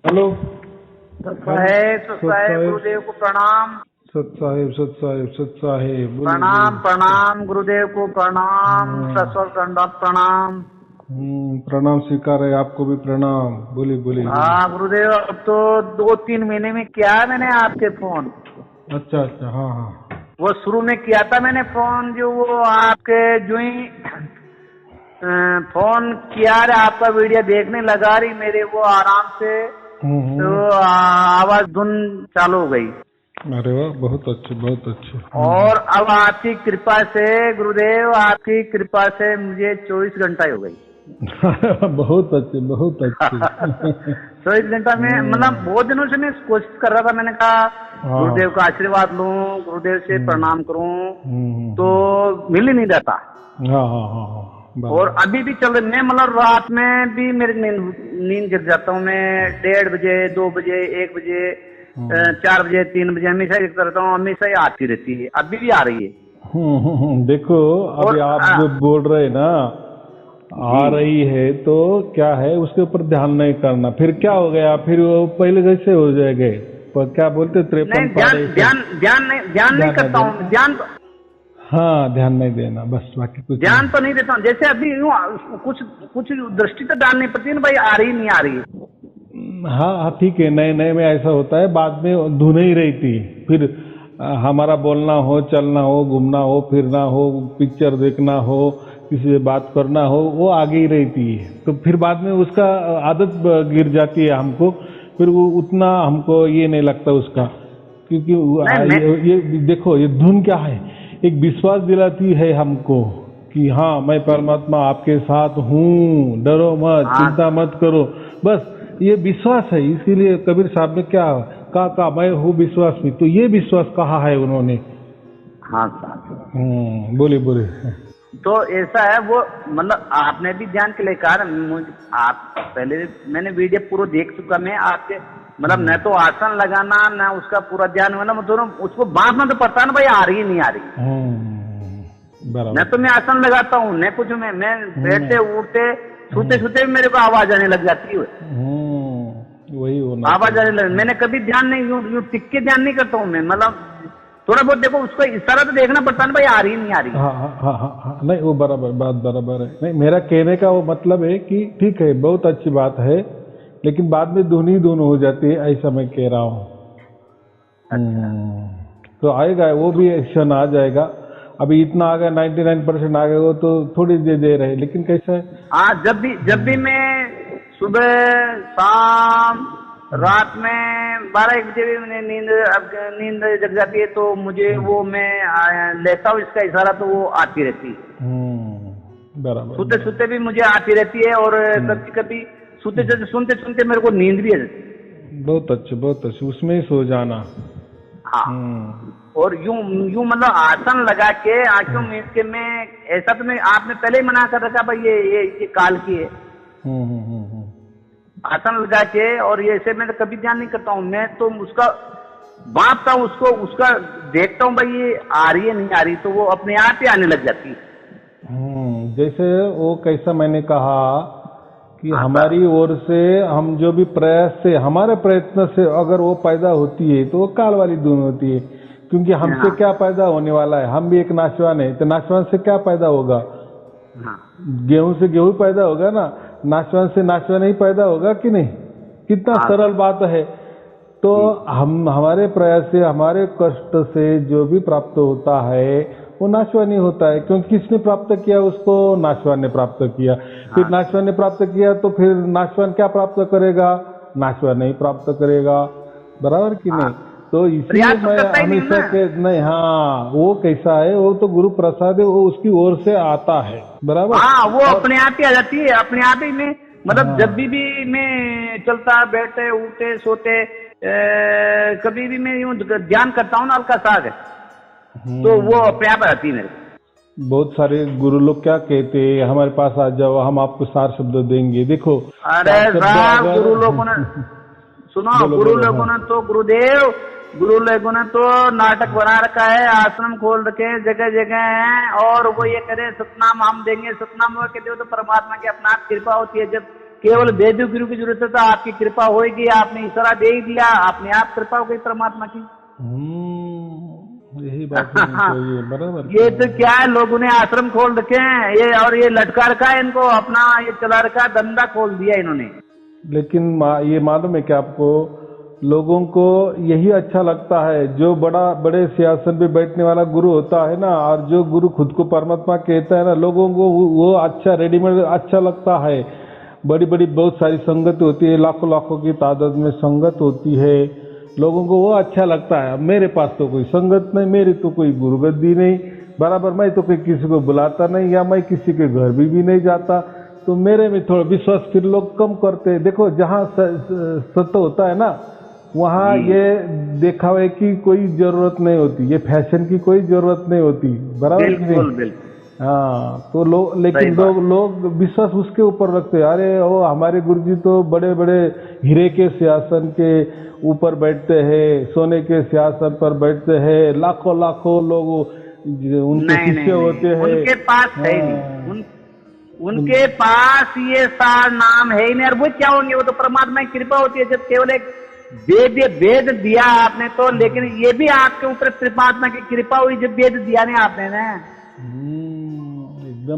Hello. साहेब गुरुदेव को प्रणाम। सत साहेब बोलिए। प्रणाम प्रणाम गुरुदेव को प्रणाम, सस्वर दंडवत प्रणाम। प्रणाम स्वीकार है, आपको भी प्रणाम। बोलिए बोलिए। हाँ गुरुदेव, अब तो 2-3 महीने में किया है मैंने आपके फोन। अच्छा अच्छा, हाँ हाँ। वो शुरू में किया था मैंने फोन, जो वो आपके जो ही फोन किया रे, आपका वीडियो देखने लगा रही मेरे, वो आराम से तो आवाज धुन चालू हो गई। अरे वाह, बहुत अच्छे बहुत अच्छे। और अब आपकी कृपा से गुरुदेव, आपकी कृपा से मुझे 24 घंटा ही हो गई। बहुत अच्छे बहुत अच्छे। 24 घंटा में, मतलब बहुत दिनों से मैं कोशिश कर रहा था। मैंने कहा गुरुदेव का आशीर्वाद लूं, गुरुदेव से प्रणाम करूं, तो मिल ही नहीं रहता। हाँ हाँ हाँ हाँ। और अभी भी चल रही, मैं मतलब रात में भी मेरी नींद गिर जाता हूँ मैं। 1:30 बजे, 2 बजे, 1 बजे, 4 बजे, 3 बजे हमेशा देखता रहता हूँ, हमेशा ही आती रहती है, अभी भी आ रही है। देखो अभी आप जो बोल रहे ना, आ रही है तो क्या है, उसके ऊपर ध्यान नहीं करना। फिर क्या हो गया, फिर वो पहले जैसे हो जाएंगे। पर क्या बोलते 53 पारे। ध्यान नहीं करता हूँ, ध्यान तो, हाँ ध्यान नहीं देना बस, बाकी कुछ ध्यान तो नहीं देता हूँ। जैसे अभी यूँ कुछ दृष्टि तो डालनी पड़ती है ना भाई, आ रही नहीं आ रही। हाँ हाँ ठीक है। नए नए में ऐसा होता है, बाद में धुन ही रहती। फिर हमारा बोलना हो, चलना हो, घूमना हो, फिरना हो, पिक्चर देखना हो, किसी से बात करना हो, वो आगे ही रहती है। तो फिर बाद में उसका आदत गिर जाती है हमको। फिर वो उतना हमको ये नहीं लगता उसका, क्योंकि ये देखो, ये धुन क्या है, एक विश्वास दिलाती है हमको कि हाँ मैं परमात्मा आपके साथ हूँ, डरो मत, चिंता मत करो। बस ये विश्वास है। इसीलिए कबीर साहब ने क्या कहा, मैं हूँ विश्वास में। तो ये विश्वास कहा है उन्होंने। हाँ साहब। बोलिए बोलिए। तो ऐसा है वो, मतलब आपने भी ध्यान के लिए कहा मुझे। आप पहले मैंने वीडियो पूरा देख चुका मैं आपके, मतलब न तो आसन लगाना न उसका पूरा ध्यान होना, दोनों उसको बांधना तो पड़ता है ना भाई, आ रही नहीं आ रही। न तो मैं आसन लगाता हूँ न कुछ, मैं बैठते उठते सोते सोते भी मेरे को आवाज आने लग जाती है। वही होना आवाज आने लग, मैंने कभी ध्यान नहीं, यूं टिक के ध्यान नहीं करता हूँ मैं। मतलब थोड़ा बहुत देखो, उसको इशारा तो देखना पड़ता है ना भाई, आ रही नहीं आ रही। हाँ हाँ हाँ हाँ, नहीं वो बराबर, बात बराबर है। नहीं, मेरा कहने का वो मतलब है कि ठीक है, बहुत अच्छी बात है, लेकिन बाद में धुन ही धुन हो जाती है, ऐसा मैं कह रहा हूँ। तो आएगा, वो भी एक्शन आ जाएगा। अभी इतना आ गया, 99% आ गया, वो तो थोड़ी देर है, लेकिन कैसा है। हाँ, जब भी मैं सुबह शाम रात में 12-1 बजे भी मैंने नींद जग जाती है, तो मुझे वो मैं लेता हूँ इसका इशारा, तो वो आती रहती है। बराबर। सोते सोते भी मुझे आती रहती है, और कभी कभी सुनते सुनते मेरे को नींद भी आ जाती है। बहुत अच्छे बहुत अच्छे, उसमें ही सो जाना। हाँ। और यूं मतलब आसन लगा के आंखों मीच के, मैं ऐसा तो मैं, आपने पहले ही मना कर रखा भाई, ये काल की है। आसन लगा के, और ये ऐसे मैं तो कभी ध्यान नहीं करता हूँ। मैं तो उसका बांधता हूँ, उसका देखता हूँ भाई ये आ रही है नहीं आ रही, तो वो अपने आप ही आने लग जाती है। जैसे वो कैसा मैंने कहा कि हमारी ओर से हम जो भी प्रयास से, हमारे प्रयत्न से अगर वो पैदा होती है, तो वो काल वाली धुन होती है। क्योंकि हमसे क्या पैदा होने वाला है, हम भी एक नाशवान है, तो नाशवान से क्या पैदा होगा। गेहूं से गेहूं पैदा होगा ना, नाशवान से नाशवान ही पैदा होगा कि नहीं। कितना सरल बात है। तो हम हमारे प्रयास से, हमारे कष्ट से जो भी प्राप्त होता है वो नाशवान ही होता है। क्योंकि किसने प्राप्त किया उसको, नाशवान ने प्राप्त किया। फिर नाशवान ने प्राप्त किया, तो फिर नाशवान क्या प्राप्त करेगा, नाशवान नहीं प्राप्त करेगा। बराबर कि नहीं। तो इसलिए मैं हमेशा के नहीं, हाँ वो कैसा है, वो तो गुरु प्रसाद है, वो उसकी ओर से आता है। बराबर। हाँ, वो अपने आप ही आ जाती है, अपने आप ही में। मतलब जब भी मैं चलता बैठते उठते सोते, कभी भी मैं यूं ध्यान करता हूँ ना हल्का सा, तो वो अपने आप आती है मेरे। बहुत सारे गुरु लोग क्या कहते हैं, हमारे पास आ जाओ, हम आपको 4 शब्द देंगे। देखो अरे साहब, गुरु लोगों ने सुनो, गुरु लोगों ने तो गुरु लोगों ने तो नाटक बना रखा है, आश्रम खोल रखे हैं जगह जगह हैं, और वो ये करे सतनाम हम देंगे, सतनाम वो कहते हो तो परमात्मा की अपना कृपा होती है। जब केवल वेद गुरु की जरूरत है, तो आपकी कृपा होगी, आपने इशारा दे ही दिया, अपने आप कृपा हो गई परमात्मा की। यही बात होनी चाहिए, बराबर। ये तो क्या है, लोगों ने आश्रम खोल रखे हैं ये, और ये लटका रखा है इनको, अपना ये चला रखा धंधा खोल दिया इन्होंने। लेकिन ये मालूम है कि आपको, लोगों को यही अच्छा लगता है, जो बड़े सिंहासन पे बैठने वाला गुरु होता है ना, और जो गुरु खुद को परमात्मा कहता है ना, लोगों को वो अच्छा रेडीमेड अच्छा लगता है। बड़ी बड़ी बहुत सारी संगत होती है, लाखों लाखों की तादाद में संगत होती है, लोगों को वो अच्छा लगता है। अब मेरे पास तो कोई संगत नहीं, मेरी तो कोई गुरुगद्दी नहीं, बराबर, मैं तो कोई किसी को बुलाता नहीं, या मैं किसी के घर भी नहीं जाता, तो मेरे में थोड़ा विश्वास फिर लोग कम करते हैं। देखो, जहाँ सत्य होता है ना, वहाँ ये दिखावे की कोई जरूरत नहीं होती, ये फैशन की कोई जरूरत नहीं होती, बराबर कि नहीं? हाँ, तो लेकिन लोग विश्वास उसके ऊपर रखते हैं। अरे वो हमारे गुरुजी तो बड़े बड़े हीरे के सिंहासन के ऊपर बैठते हैं, सोने के सिंहासन पर बैठते हैं, लाखों लाखों लोग उनके शिष्य होते हैं। उनके पास है नहीं, उनके पास ये सार नाम है ही नहीं, और वो क्या होंगे, वो तो परमात्मा की कृपा होती है। जब केवल एक वेद दिया आपने तो, लेकिन ये भी आपके ऊपर परमात्मा की कृपा हुई जब वेद दिया नहीं आपने ना,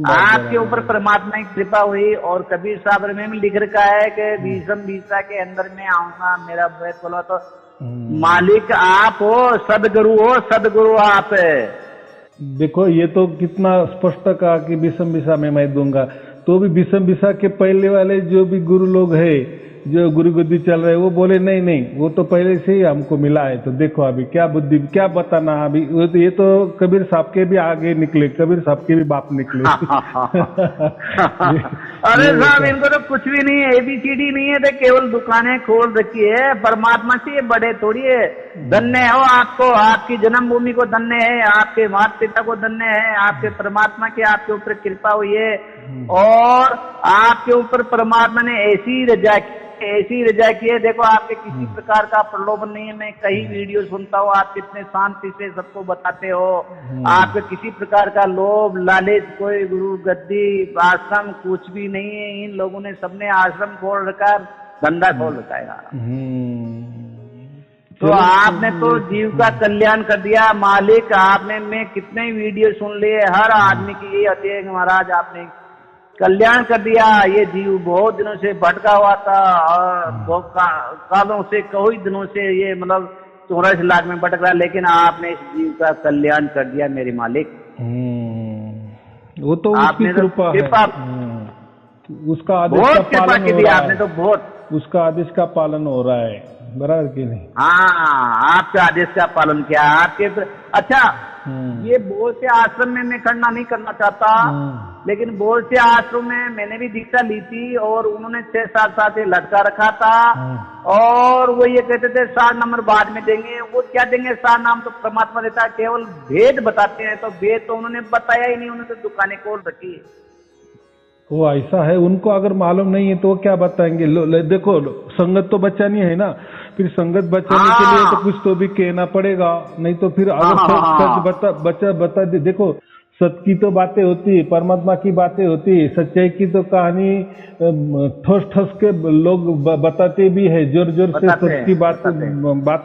आपके ऊपर परमात्मा की कृपा हुई। और कबीर साहब में भी लिख रखा है कि भीषम भीषा के अंदर में आऊंगा, मेरा वेद बोला तो मालिक आप हो, सदगुरु आप है। देखो, ये तो कितना स्पष्ट कहा कि विषम विषा में मैं दूंगा, तो भी विषम विषा के पहले वाले जो भी गुरु लोग हैं, जो गुरु गद्दी चल रहे हैं, वो बोले नहीं, वो तो पहले से ही हमको मिला है। तो देखो अभी क्या बुद्धि, क्या बताना अभी, ये तो कबीर साहब के भी आगे निकले, कबीर साहब के भी बाप निकले। अरे साहब, इनको तो कुछ भी नहीं है, ABCD नहीं है, तो केवल दुकानें खोल रखी है, परमात्मा से बड़े थोड़ी है। धन्य हो आपको, आपकी जन्मभूमि को धन्य है, आपके माता पिता को धन्य है, आपके परमात्मा की आपके ऊपर कृपा हुई है, और आपके ऊपर परमात्मा ने ऐसी रजा की है। देखो, आपके किसी प्रकार का प्रलोभन नहीं है। मैं कई वीडियो सुनता हूँ, आप कितने शांति से सबको बताते हो, आपके किसी प्रकार का लोभ लालच, कोई गुरु गद्दी आश्रम कुछ भी नहीं है। इन लोगों ने सबने आश्रम खोल रखा, धंधा खोल रखा है। तो आपने तो जीव का कल्याण कर दिया मालिक। आपने मैं कितने वीडियो सुन लिए, हर आदमी की यही होती है कि महाराज आपने कल्याण कर दिया। ये जीव बहुत दिनों से भटका हुआ था, और बहुत कालों से, कई दिनों से ये मतलब 84 लाख में भटक रहा, लेकिन आपने इस जीव का कल्याण कर दिया मेरे मालिक। वो तो उसकी कृपा है, उसका आदेश का पालन हो रहा है। आपने तो बहुत उसका आदेश का पालन हो रहा है, बराबर कि नहीं? हाँ, आपके आदेश का पालन किया आपके। अच्छा, ये बहुत से आश्रम में मैं खंडना नहीं करना चाहता, लेकिन बहुत से आश्रम में मैंने भी दीक्षा ली थी, और उन्होंने 6-7 साल से लटका रखा था, और वो ये कहते थे 7 नंबर बाद में देंगे। वो क्या देंगे, 7 नाम तो परमात्मा देता है, केवल भेद बताते हैं। तो भेद तो उन्होंने बताया ही नहीं, उन्होंने तो दुकानें खोल रखी है। वो ऐसा है, उनको अगर मालूम नहीं है तो वो क्या बताएंगे। देखो, संगत तो बचानी है ना, फिर संगत बचाने के लिए तो कुछ तो भी कहना पड़ेगा, नहीं तो फिर अगर सच बता दे। देखो, सत्य की तो बातें होती है, परमात्मा की बातें होती है, सच्चाई की तो कहानी ठोस के लोग बताते भी है, जोर से सत्य की बात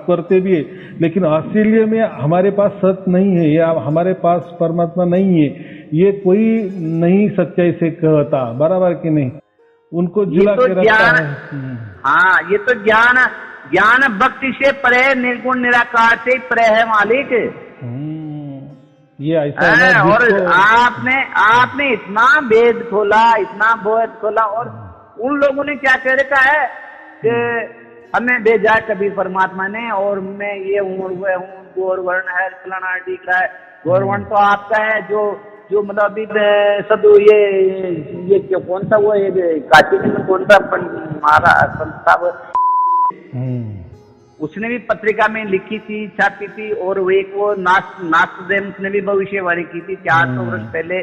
करते भी है, लेकिन असलियत में हमारे पास सत्य नहीं है, या हमारे पास परमात्मा नहीं है, ये कोई नहीं सच्चाई से कहता, बराबर कि नहीं? उनको जुला के रखता है। हाँ, ये तो ज्ञान भक्ति से परे, निर्गुण निराकार से परे है मालिक। ये ऐसा है। और आपने इतना भेद खोला, इतना बोध खोला, और उन लोगों ने क्या कह रखा है कि हमें भेजा कबीर परमात्मा ने, और मैं ये हूँ, वो हूँ, गौरवर्ण है, फलाना टीका है। गौरवर्ण तो आपका है, जो मतलब अभी सदु ये कौन सा वो काशी में कौन सा मारा साहब, उसने भी पत्रिका में लिखी थी, छापी थी, और वो एक वो नास्टोडेमस ने भी भविष्यवाणी की थी 400 वर्ष पहले।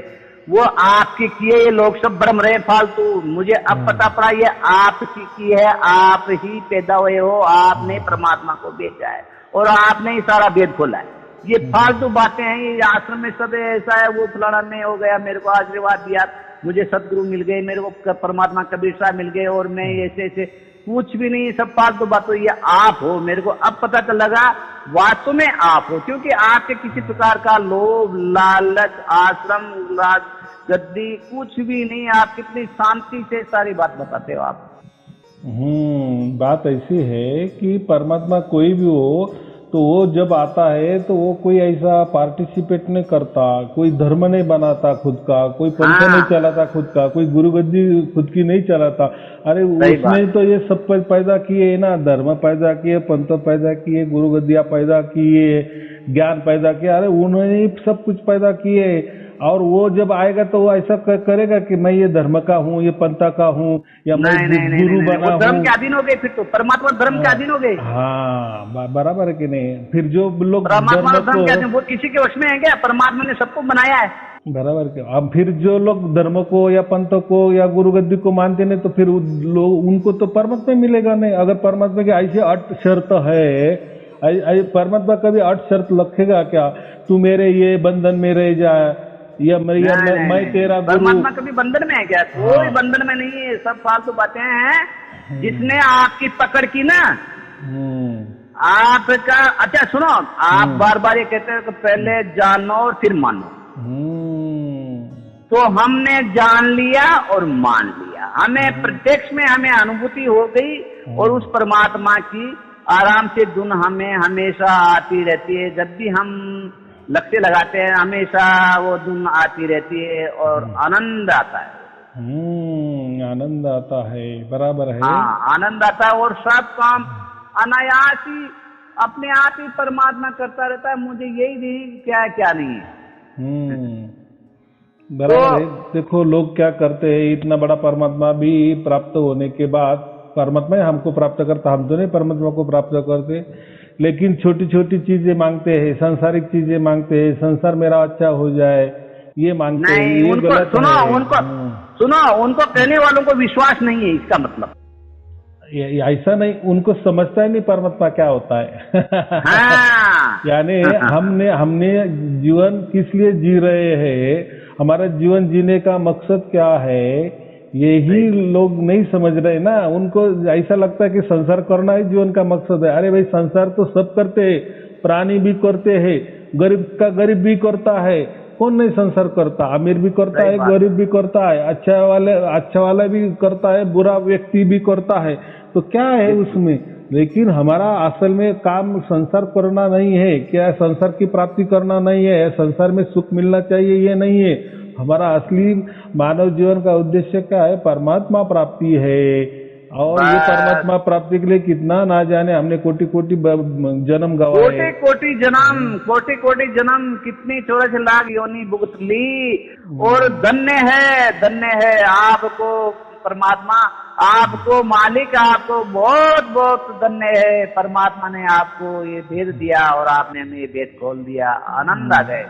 वो आपके किए ये लोग सब भ्रम रहे फालतू। मुझे अब पता पड़ा ये आपकी की है, आप ही पैदा हुए हो, आपने परमात्मा को भेजा है, और आपने ही सारा भेद खोला है। ये फालतू बातें हैं, ये आश्रम में सब ऐसा है, वो फलाना में हो गया, मेरे को आशीर्वाद दिया। मुझे सदगुरु मिल गए, मेरे को परमात्मा कबीर साहब मिल गए और मैं ऐसे ऐसे, कुछ भी नहीं, सब फालतू बात। तो ये आप हो, मेरे को अब पता चल लगा वास्तव में आप हो, क्योंकि आपके किसी प्रकार का लोभ, लालच, आश्रम, गद्दी कुछ भी नहीं। आप कितनी शांति से सारी बात बताते हो आप। बात ऐसी है कि परमात्मा कोई भी हो तो वो जब आता है तो वो कोई ऐसा पार्टिसिपेट नहीं करता, कोई धर्म नहीं बनाता खुद का, कोई पंथ नहीं चलाता खुद का, कोई गुरु गद्दी खुद की नहीं चलाता। अरे उसने तो ये सब पैदा किए ना, धर्म पैदा किए, पंथ पैदा किए, गुरु गद्दियां पैदा किए, ज्ञान पैदा किया। अरे उन्होंने ही सब कुछ पैदा किए। और वो जब आएगा तो वो ऐसा करेगा कि मैं ये धर्म का हूँ, ये पंथा का हूँ, या मैं गुरु बना हूँ। धर्म के अधीन हो गए फिर तो, परमात्मा धर्म के अधीन हो गए। हाँ, बराबर है कि नहीं? फिर जो लोग परमात्मा धर्म के अधीन, वो किसी के वश में है क्या? परमात्मा ने सबको बनाया है। बराबर के। अब फिर जो लोग धर्म को या पंथ को या गुरु गद्दी को मानते नहीं, तो फिर लोग उनको तो परमात्मा मिलेगा नहीं। अगर परमात्मा की ऐसी अट शर्त है, परमात्मा कभी अट शर्त रखेगा क्या? तू मेरे ये बंधन में रह जाए, या मैं तेरा गुरु। परमात्मा कभी बंधन में है क्या? कोई बंधन में नहीं है, सब फालतू बातें हैं। जिसने आपकी पकड़ की ना, आपका, अच्छा सुनो, आप बार बार ये कहते हो कि पहले जानो और फिर मानो। तो हमने जान लिया और मान लिया, हमें प्रत्यक्ष में हमें अनुभूति हो गई, और उस परमात्मा की आराम से धुन हमें हमेशा आती रहती है। जब भी हम लक्ष्य लगाते हैं हमेशा वो धुन आती रहती है और आनंद आता है। आनंद आता है, बराबर है। हाँ, आनंद आता है और सब काम अनायास ही अपने आप ही परमात्मा करता रहता है। मुझे यही नहीं क्या है क्या नहीं है। बराबर है। देखो लोग क्या करते हैं, इतना बड़ा परमात्मा भी प्राप्त होने के बाद, परमात्मा हमको प्राप्त करता, हम तो नहीं परमात्मा को प्राप्त करते, लेकिन छोटी छोटी चीजें मांगते हैं, सांसारिक चीजें मांगते हैं, संसार मेरा अच्छा हो जाए, ये मांगते हैं। ये गलत है। उनको कहने वालों को विश्वास नहीं है, इसका मतलब ऐसा नहीं, उनको समझता ही नहीं परमात्मा क्या होता है। यानी हमने जीवन किस लिए जी रहे हैं, हमारा जीवन जीने का मकसद क्या है, यही लोग नहीं समझ रहे ना। उनको ऐसा लगता है कि संसार करना ही जीवन का मकसद है। अरे भाई, संसार तो सब करते हैं, प्राणी भी करते हैं, गरीब का गरीब भी करता है, कौन नहीं संसार करता? अमीर भी करता है, गरीब भी करता है, अच्छा वाला भी करता है, बुरा व्यक्ति भी करता है। तो क्या है उसमें? लेकिन हमारा असल में काम संसार करना नहीं है, क्या संसार की प्राप्ति करना नहीं है, संसार में सुख मिलना चाहिए, ये नहीं है। हमारा असली मानव जीवन का उद्देश्य क्या है? परमात्मा प्राप्ति है। और ये परमात्मा प्राप्ति के लिए कितना ना जाने हमने कोटि कोटि जन्म गवाए, कोटि कोटि जन्म, कितनी 84 लाख योनि भुगत ली। और धन्य है आपको परमात्मा, आपको मालिक, आपको बहुत बहुत धन्य है। परमात्मा ने आपको ये भेद दिया और आपने हमें ये भेद खोल दिया, आनंद आ गए।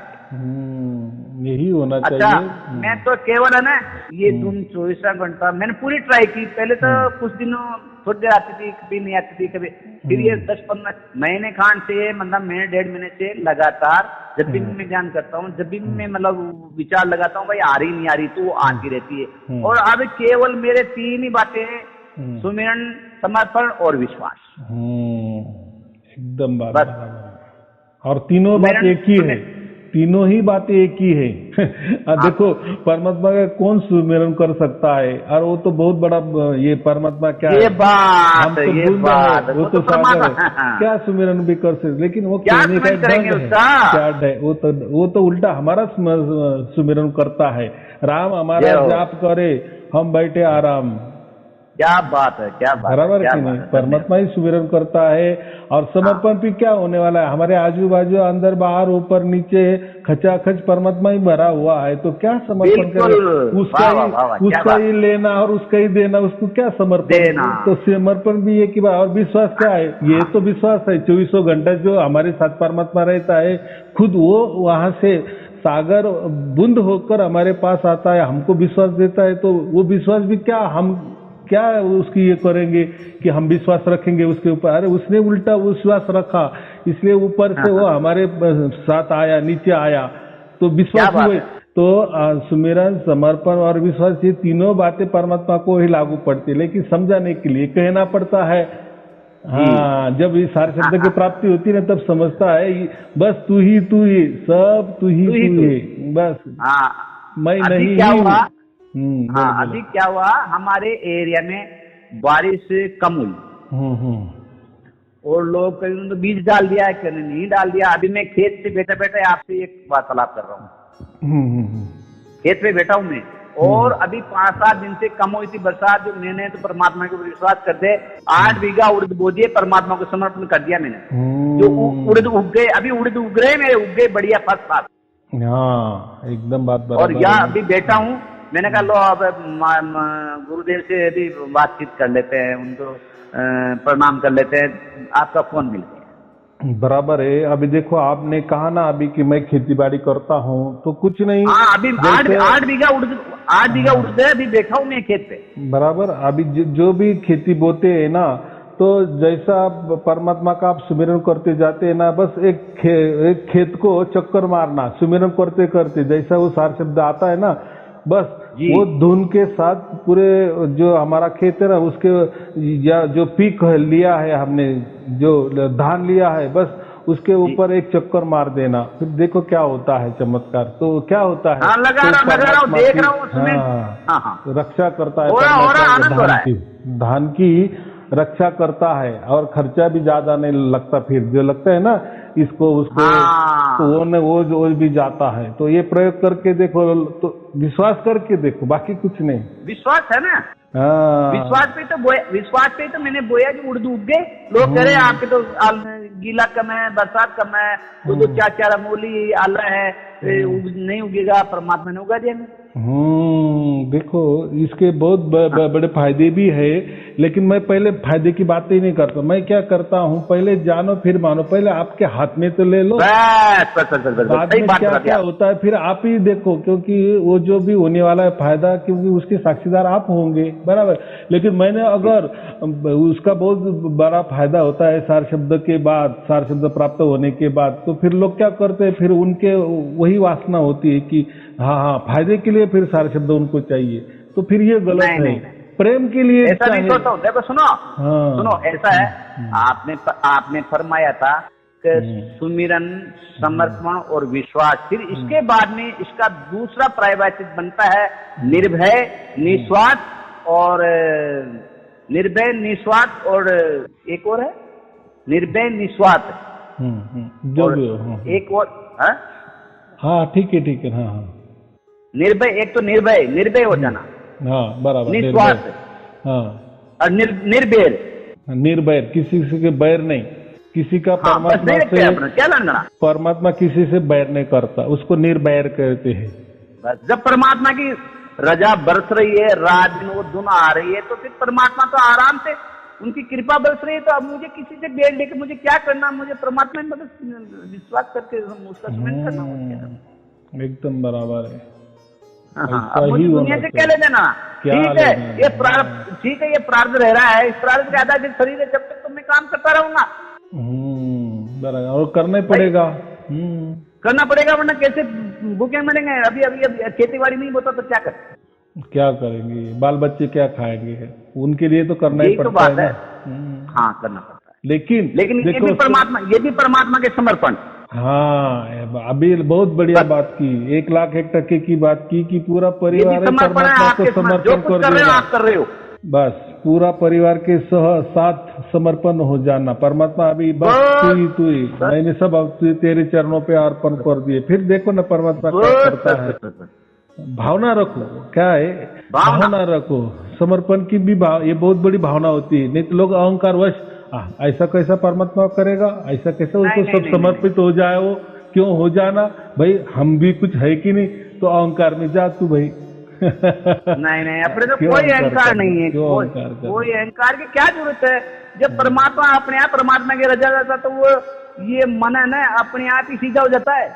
यही होना चाहिए। अच्छा, मैं तो केवल है ना ये धुन 24 घंटा मैंने पूरी ट्राई की। पहले तो कुछ दिनों थोड़ी देर आती थी, कभी नहीं आती थी, कभी फिर ये 10-15 महीने खान से, मतलब महीने 1.5 महीने से लगातार जब भी मैं ध्यान करता हूँ, जब भी मैं मतलब विचार लगाता हूँ भाई आ रही नहीं आ रही, तो वो आती रहती है। और अब केवल मेरे 3 ही बातें हैं, सुमिरन, समर्पण और विश्वास। एकदम बात। और तीनों बात एक ही है, तीनों ही बातें एक ही है। देखो परमात्मा का कौन सुमिरन कर सकता है? और वो तो बहुत बड़ा, ये परमात्मा क्या है, हम तो भूल गए, वो तो सागर है, क्या सुमिरन भी कर सकते, लेकिन वो कहने का ढंग है। वो तो उल्टा हमारा सुमिरन करता है। राम हमारा जाप करे, हम बैठे आराम। क्या बात है, क्या बात, बराबर कि नहीं? परमात्मा ही सुमिरन करता है। और समर्पण भी क्या होने वाला है? हमारे आजू बाजू, अंदर बाहर, ऊपर नीचे, खचाखच परमात्मा ही भरा हुआ है। तो क्या समर्पण करें? उसका ही लेना और उसका ही देना, उसको क्या समर्पण? तो समर्पण भी ये कि, और विश्वास क्या है? ये तो विश्वास है, 24 घंटा जो हमारे साथ परमात्मा रहता है, खुद वो वहां से सागर बूंद होकर हमारे पास आता है, हमको विश्वास देता है। तो वो विश्वास भी क्या, हम क्या उसकी ये करेंगे कि हम विश्वास रखेंगे उसके ऊपर? अरे उसने उल्टा विश्वास रखा, इसलिए ऊपर से वो हमारे साथ आया, नीचे आया, तो विश्वास भी तो सुमिरन, समर्पण और विश्वास, ये तीनों बातें परमात्मा को ही लागू पड़ती है, लेकिन समझाने के लिए कहना पड़ता है। हाँ, जब इस सारे शब्द की प्राप्ति होती है ना, तब समझता है बस तू ही सब तू ही बस। हाँ, मैं अभी नहीं क्या हुआ? बोलो। अभी क्या हुआ, हमारे एरिया में बारिश कम हुई और लोग कहीं उन्होंने बीज डाल दिया है, कहीं नहीं डाल दिया। अभी मैं खेत से बैठा बैठा आपसे एक वार्तालाप कर रहा हूँ। खेत पे बैठा हूँ मैं, और अभी 5-7 दिन से कम हुई थी बरसात। जो मैंने तो परमात्मा के ऊपर विश्वास करते 8 बीघा उड़द बो दिए, परमात्मा को समर्पण कर दिया मैंने। जो उड़द उग गए, अभी उड़द उग रहे मेरे, उग गए बढ़िया फर्स्ट क्लास। हाँ, एकदम बात बराबर। और यहाँ अभी बैठा हूँ, मैंने कहा लो अब गुरुदेव से अभी बातचीत कर लेते हैं, उनको प्रणाम कर लेते हैं, आपका फोन मिल गया। बराबर है। अभी देखो, आपने कहा ना अभी कि मैं खेती बाड़ी करता हूँ, तो कुछ नहीं। हाँ, अभी 8 बीघा उड़द है, अभी बैठा हूँ मैं खेत पे। बराबर। अभी जो भी खेती बोते है ना, तो जैसा परमात्मा का आप सुमिरन करते जाते हैं ना, बस एक खेत को चक्कर मारना सुमिरन करते करते, जैसा वो सार शब्द आता है ना, बस वो धुन के साथ पूरे जो हमारा खेत है ना, उसके या जो पीक लिया है हमने, जो धान लिया है, बस उसके ऊपर एक चक्कर मार देना, फिर देखो क्या होता है चमत्कार। तो क्या होता है? हाँ, लगा रहा हूँ, देख रहा हूँ उसमें। हाँ, रक्षा करता है, आनंद हो रहा है। धान की रक्षा करता है, और खर्चा भी ज्यादा नहीं लगता। फिर जो लगता है ना इसको उसको, तो वो भी जाता है। तो ये प्रयोग करके देखो, तो विश्वास करके देखो, बाकी कुछ नहीं। विश्वास है ना? विश्वास पे तो मैंने बोया कि उड़द उग गए। लोग कह रहे हैं आपके तो गीला कम है, बरसात कम है, तो 4 मूली आला है, नहीं उगेगा। परमात्मा ने उगा दिया। देखो, इसके बहुत बड़े फायदे भी है, लेकिन मैं पहले फायदे की बात ही नहीं करता। मैं क्या करता हूँ, पहले जानो फिर मानो। पहले आपके हाथ में तो ले लो, बाद में क्या होता है फिर आप ही देखो, क्योंकि वो जो भी होने वाला है फायदा, क्योंकि उसके साक्षीदार आप होंगे, बराबर। लेकिन मैंने अगर उसका बहुत बड़ा फायदा होता है सार शब्द के बाद, सार शब्द प्राप्त होने के बाद, तो फिर लोग क्या करते हैं, फिर उनके वही वासना होती है कि हाँ फायदे के लिए फिर सारे शब्द उनको चाहिए, तो फिर ये गलत है। प्रेम के लिए ऐसा नहीं सोचता हूँ। देखो सुनो, ऐसा है, आपने फरमाया था कि सुमिरन, समर्पण और विश्वास, फिर इसके बाद में इसका दूसरा प्रायश्चित बनता है निर्भय, निस्वार्थ और एक और है निर्भय, निस्वार्थ, जो भी हो। एक और हाँ, ठीक है। हाँ, निर्भय, एक तो निर्भय हो जाना। हाँ, बराबर। निस्वार्थ, हाँ, और निर्भय, किसी से बैर नहीं, किसी का परमात्मा से क्या लड़ना। परमात्मा किसी से बैर नहीं करता, उसको निर्भय कहते हैं। जब परमात्मा की रजा बरस रही है, रात दिन वो धुन आ रही है, तो फिर परमात्मा तो आराम से, उनकी कृपा बरस रही है। तो अब मुझे किसी से बैर लेके मुझे क्या करना, मुझे परमात्मा में मतलब विश्वास करके उसका सुमिरन करना। एकदम बराबर है। अब मुझे दुनिया से क्या ले देना। ठीक है, ये प्रार्थ रह रहा है, इस प्रार्थ के आधार शरीर है, जब तक तो मैं काम करता रहूंगा। बराबर, और करना पड़ेगा। वरना कैसे भूखे मरेंगे। अभी खेती बाड़ी नहीं होता तो क्या करेंगे, बाल बच्चे क्या खाएंगे, उनके लिए तो करना ही पड़ता है। हाँ, करना पड़ता है। लेकिन ये भी परमात्मा के समर्पण। हाँ, अभी बहुत बढ़िया बात की, 1 लाख 1 टके की बात की कि पूरा परिवार परमात्मा को समर्पण कर रहे हो। बस पूरा परिवार के साथ समर्पण हो जाना। परमात्मा अभी बस तू ही मैंने सब अब तेरे चरणों पे अर्पण कर दिए। फिर देखो ना परमात्मा क्या करता है। भावना रखो, क्या है, भावना रखो। समर्पण की भी ये बहुत बड़ी भावना होती है। नहीं तो लोग अहंकार वश ऐसा कैसा परमात्मा करेगा, ऐसा कैसा उसको सब समर्पित हो जाए, वो क्यों हो जाना भाई, हम भी कुछ है कि नहीं, तो अहंकार में जा तू भाई। नहीं, अपने तो कोई अहंकार नहीं है। कोई अहंकार की क्या जरूरत है। जब परमात्मा अपने आप परमात्मा की रजा जाता, तो वो ये मन है ना, अपने आप ही सीधा हो जाता है।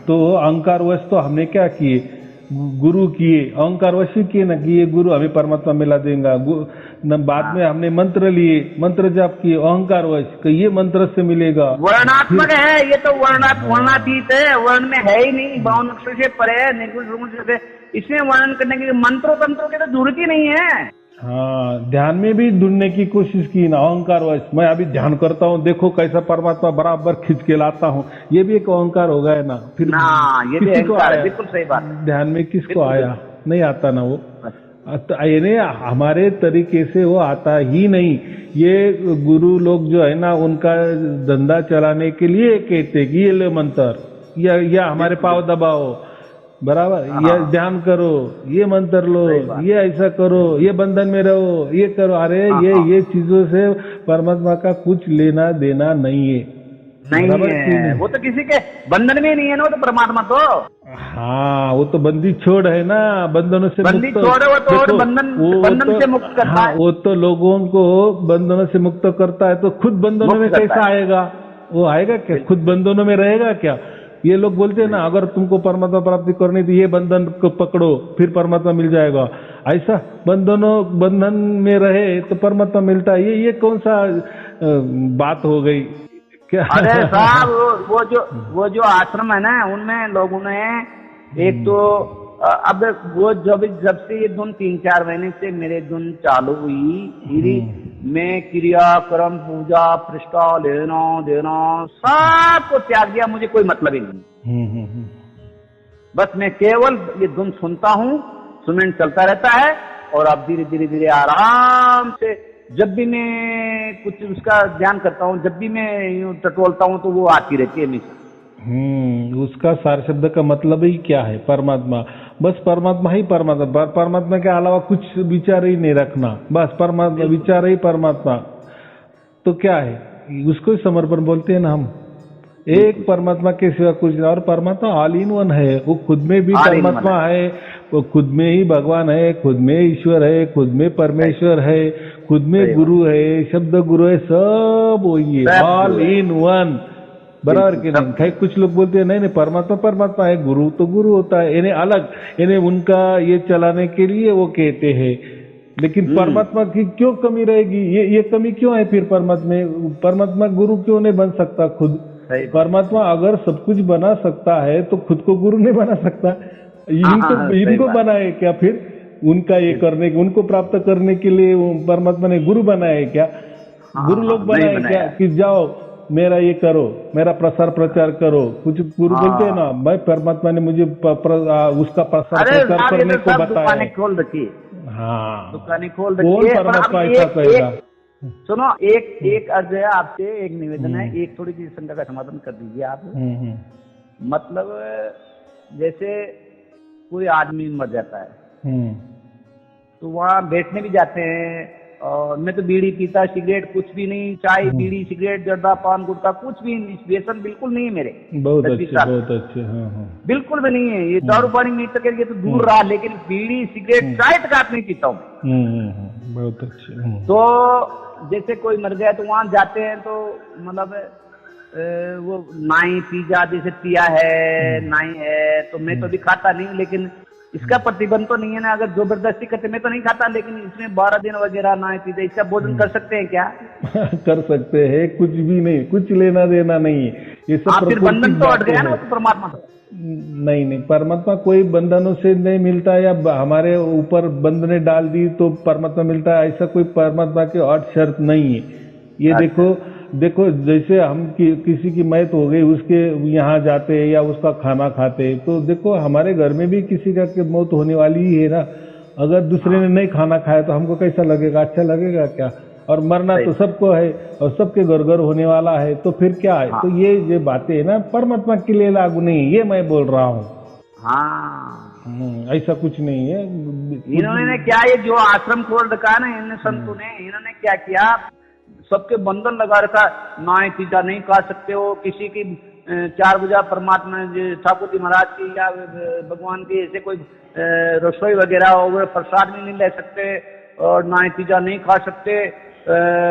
तो अहंकार वश तो हमने क्या किए, गुरु किए, अहंकार वश किए ना कि ये गुरु हमें परमात्मा मिला देगा, न बाद में हमने मंत्र लिए, मंत्र जाप किए, अहंकार वश कि ये मंत्र से मिलेगा। वर्णात्मक है ये तो, वर्णातीत है, वर्ण में है ही नहीं, 52 अक्षर से परे है, निर्गुण से, इसमें वर्णन करने के मंत्रों तंत्रों की तो जरूरत ही नहीं है। हाँ, ध्यान में भी ढूंढने की कोशिश की ना, अहंकार वश मैं अभी ध्यान करता हूँ, देखो कैसा परमात्मा बराबर खींच के लाता हूँ, ये भी एक अहंकार हो गया ना। फिर ना, ये भी अहंकार है, बिल्कुल सही बात। ध्यान में किसको आया? नहीं आता ना वो, यानी हमारे तरीके से वो आता ही नहीं। ये गुरु लोग जो है ना, उनका धंधा चलाने के लिए कहते कि ये ले मंत्र, या हमारे पाँव दबाओ, बराबर, ये ध्यान करो, ये मंत्र लो, ये ऐसा करो, ये बंधन में रहो, ये करो। अरे ये चीजों से परमात्मा का कुछ लेना देना नहीं है, नहीं है। वो तो किसी के बंधन में नहीं है ना, वो तो परमात्मा तो। हाँ, वो तो बंदी छोड़ है ना, बंधनों से बंदी छोड़ है वो तो, और बंधन से मुक्त करता है। वो तो लोगों को बंधनों से मुक्त करता है, तो खुद बंधनों में कैसा आएगा? वो आएगा क्या? खुद बंधनों में रहेगा क्या? ये लोग बोलते हैं ना, अगर तुमको परमात्मा प्राप्ति करनी तो ये बंधन को पकड़ो, फिर परमात्मा मिल जाएगा। ऐसा बंधन में रहे तो परमात्मा मिलता है, ये कौन सा बात हो गई क्या? अरे साहब, वो जो आश्रम है ना, उनमें लोगों ने एक तो अब वो जब से ये धुन 3-4 महीने से मेरे धुन चालू हुई, मैं क्रिया कर्म पूजा पृष्ठा लेना देना सबको त्याग दिया, मुझे कोई मतलब ही नहीं। बस मैं केवल ये धुन सुनता हूँ, सुमिरन चलता रहता है, और अब धीरे धीरे आराम से जब भी मैं कुछ उसका ध्यान करता हूँ, जब भी मैं यूं टटोलता हूँ, तो वो आती रहती है हमेशा। उसका सार शब्द का मतलब ही क्या है? परमात्मा, बस परमात्मा ही परमात्मा, परमात्मा के अलावा कुछ विचार ही नहीं रखना, बस परमात्मा विचार ही परमात्मा। तो क्या है, उसको समर्पण बोलते हैं ना हम। एक परमात्मा के सिवा कुछ, और परमात्मा ऑल इन वन है, वो खुद में भी परमात्मा है, वो खुद में ही भगवान है, खुद में ईश्वर है, खुद में परमेश्वर है, खुद में गुरु है, शब्द गुरु है, सब वही है, ऑल इन वन, बराबर के नहीं। कई कुछ लोग बोलते हैं नहीं परमात्मा है, गुरु तो गुरु होता है, इन्हें अलग, इन्हें उनका ये चलाने के लिए वो कहते हैं। लेकिन परमात्मा की क्यों कमी रहेगी? ये कमी क्यों है फिर परमात्मा गुरु क्यों नहीं बन सकता खुद? परमात्मा अगर सब कुछ बना सकता है तो खुद को गुरु नहीं बना सकता? इनको बनाए क्या फिर? उनका ये करने, उनको प्राप्त करने के लिए परमात्मा ने गुरु बनाए क्या? गुरु लोग बनाए क्या कि जाओ मेरा ये करो, मेरा प्रसार प्रचार करो? कुछ गुरु बोलते हैं ना, भाई परमात्मा ने मुझे उसका प्रसार प्रचार करने को बताया। दुकानें खोल रखी, हाँ, दुकानें खोल रखी है। परमात्मा ऐसा कहेगा? सुनो, एक अर्ज है आपसे, एक निवेदन है, एक थोड़ी सी शंका का समाधान कर दीजिए आप। मतलब जैसे कोई आदमी मर जाता है, तो वहाँ बैठने भी जाते हैं, और मैं तो बीड़ी पीता, सिगरेट कुछ भी नहीं, चाय बीड़ी सिगरेट जर्दा पान गुटखा कुछ भी, व्यसन बिल्कुल नहीं है मेरे। बहुत अच्छे। हाँ। बिल्कुल भी नहीं है, ये दारू पानी नहीं तक ये तो दूर रहा, लेकिन बीड़ी सिगरेट चाय तक आप नहीं पीता हूँ। बहुत अच्छे। तो जैसे कोई मर गया तो वहां जाते हैं, तो मतलब वो नाई पिज्जा जैसे पिया है, नाई है, तो मैं तो भी खाता नहीं, लेकिन इसका प्रतिबंध तो नहीं है ना, अगर जबरदस्ती करते, मैं तो नहीं खाता, लेकिन इसमें 12 दिन वगैरह ना पिज्जा, इसका भोजन कर सकते हैं क्या? कर सकते हैं, कुछ भी नहीं, कुछ लेना देना नहीं है ये सब। फिर बंधन तो हट गया ना, तो परमात्मा तो नहीं, परमात्मा कोई बंधनों से नहीं मिलता, या हमारे ऊपर बंधने डाल दी तो परमात्मा मिलता है, ऐसा कोई परमात्मा की अट शर्त नहीं है ये। देखो जैसे हम किसी की मौत हो गई, उसके यहाँ जाते या उसका खाना खाते, तो देखो हमारे घर में भी किसी का मौत होने वाली ही है ना। अगर दूसरे ने नहीं खाना खाया तो हमको कैसा लगेगा? अच्छा लगेगा क्या? और मरना तो सबको है, और सबके घर घर होने वाला है, तो फिर क्या है? तो ये बातें है ना, परमात्मा के लिए लागू नहीं, ये मैं बोल रहा हूँ। ऐसा कुछ नहीं है। इन्होंने क्या, ये जो आश्रम खोल रखा है ना इन संतों ने, इन्होंने क्या किया, सबके बंधन लगा रखा, नाई पिज्जा नहीं खा सकते हो, किसी की 4 बजा परमात्मा ठाकुर जी महाराज की या भगवान की ऐसे कोई रसोई वगैरह हो, प्रसाद भी नहीं ले सकते, और नाई पिज्जा नहीं खा सकते,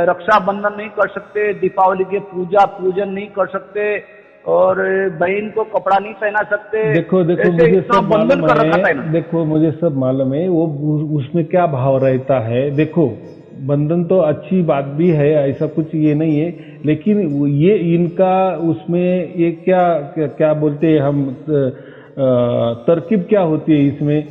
रक्षाबंधन नहीं कर सकते, दीपावली की पूजन नहीं कर सकते, और बहन को कपड़ा नहीं पहना सकते। देखो मुझे सब मालूम है, देखो मुझे सब मालूम है वो उसमें क्या भाव रहता है। देखो बंधन तो अच्छी बात भी है, ऐसा कुछ ये नहीं है, लेकिन ये इनका उसमें ये क्या क्या, क्या बोलते हैं हम, तरकीब क्या होती है इसमें,